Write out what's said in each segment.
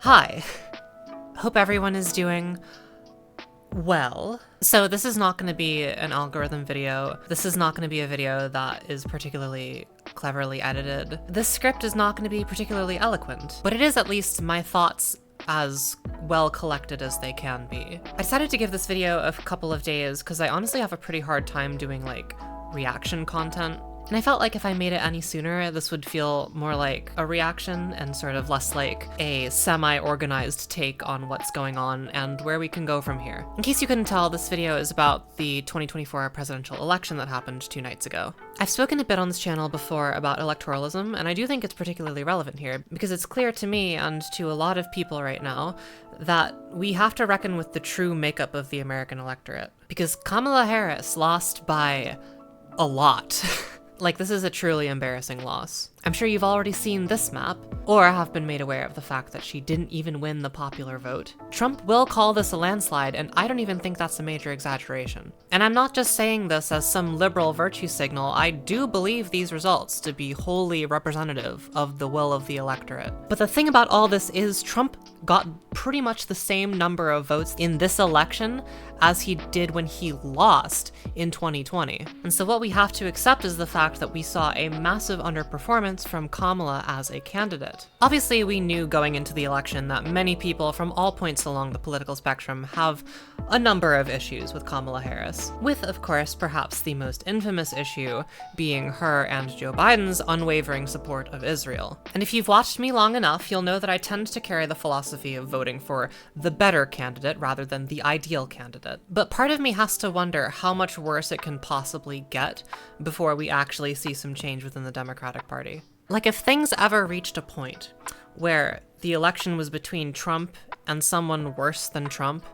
Hi. Hope everyone is doing well. So this is not going to be an algorithm video. This is not going to be a video that is particularly cleverly edited. This script is not going to be particularly eloquent, but it is at least my thoughts as well collected as they can be. I decided to give this video a couple of days because I honestly have a pretty hard time doing reaction content. And I felt like if I made it any sooner, this would feel more like a reaction and sort of less like a semi-organized take on what's going on and where we can go from here. In case you couldn't tell, this video is about the 2024 presidential election that happened 2 nights ago. I've spoken a bit on this channel before about electoralism, and I do think it's particularly relevant here because it's clear to me and to a lot of people right now that we have to reckon with the true makeup of the American electorate. Because Kamala Harris lost by a lot. This is a truly embarrassing loss. I'm sure you've already seen this map, or have been made aware of the fact that she didn't even win the popular vote. Trump will call this a landslide, and I don't even think that's a major exaggeration. And I'm not just saying this as some liberal virtue signal. I do believe these results to be wholly representative of the will of the electorate. But the thing about all this is Trump got pretty much the same number of votes in this election as he did when he lost in 2020. And so what we have to accept is the fact that we saw a massive underperformance from Kamala as a candidate. Obviously, we knew going into the election that many people from all points along the political spectrum have a number of issues with Kamala Harris, with, of course, perhaps the most infamous issue being her and Joe Biden's unwavering support of Israel. And if you've watched me long enough, you'll know that I tend to carry the philosophy of voting for the better candidate rather than the ideal candidate. But part of me has to wonder how much worse it can possibly get before we actually see some change within the Democratic Party. If things ever reached a point where the election was between Trump and someone worse than Trump,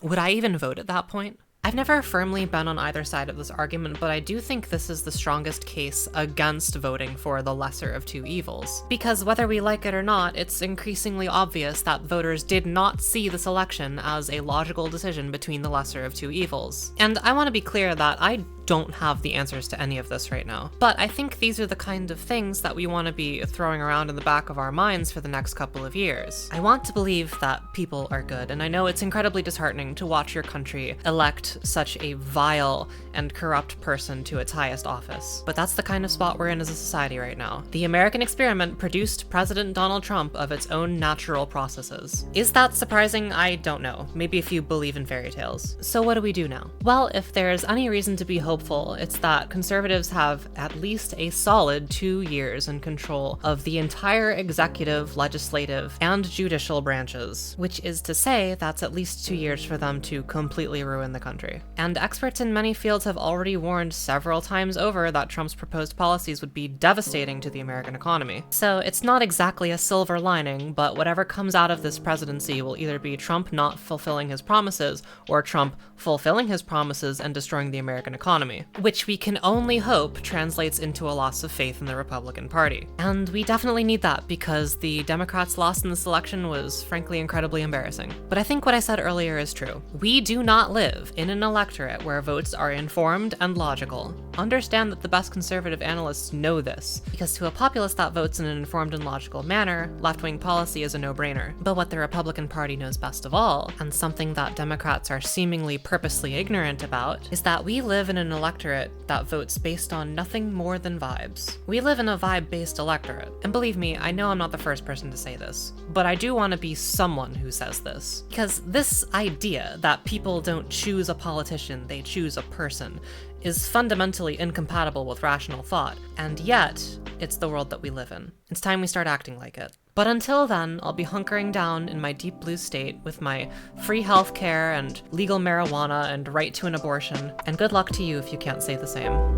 would I even vote at that point? I've never firmly been on either side of this argument, but I do think this is the strongest case against voting for the lesser of two evils. Because whether we like it or not, it's increasingly obvious that voters did not see this election as a logical decision between the lesser of two evils. And I want to be clear that I don't have the answers to any of this right now. But I think these are the kind of things that we want to be throwing around in the back of our minds for the next couple of years. I want to believe that people are good, and I know it's incredibly disheartening to watch your country elect such a vile and corrupt person to its highest office. But that's the kind of spot we're in as a society right now. The American experiment produced President Donald Trump of its own natural processes. Is that surprising? I don't know. Maybe if you believe in fairy tales. So what do we do now? Well, if there's any reason to be hopeful, it's that conservatives have at least a solid 2 years in control of the entire executive, legislative, and judicial branches, which is to say that's at least 2 years for them to completely ruin the country. And experts in many fields have already warned several times over that Trump's proposed policies would be devastating to the American economy. So it's not exactly a silver lining, but whatever comes out of this presidency will either be Trump not fulfilling his promises, or Trump fulfilling his promises and destroying the American economy, which we can only hope translates into a loss of faith in the Republican Party. And we definitely need that because the Democrats' loss in this election was frankly incredibly embarrassing. But I think what I said earlier is true. We do not live in an electorate where votes are informed and logical. Understand that the best conservative analysts know this, because to a populace that votes in an informed and logical manner, left-wing policy is a no-brainer. But what the Republican Party knows best of all, and something that Democrats are seemingly purposely ignorant about, is that we live in an electorate that votes based on nothing more than vibes. We live in a vibe-based electorate. And believe me, I know I'm not the first person to say this, but I do want to be someone who says this. Because this idea that people don't choose a politician, they choose a person, is fundamentally incompatible with rational thought, and yet, it's the world that we live in. It's time we start acting like it. But until then, I'll be hunkering down in my deep blue state with my free healthcare and legal marijuana and right to an abortion, and good luck to you if you can't say the same.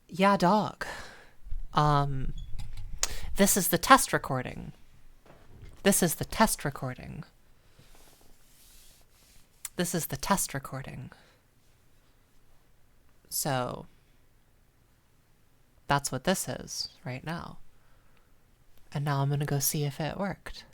Yeah, dog. This is the test recording. This is the test recording. So that's what this is right now. And now I'm gonna go see if it worked.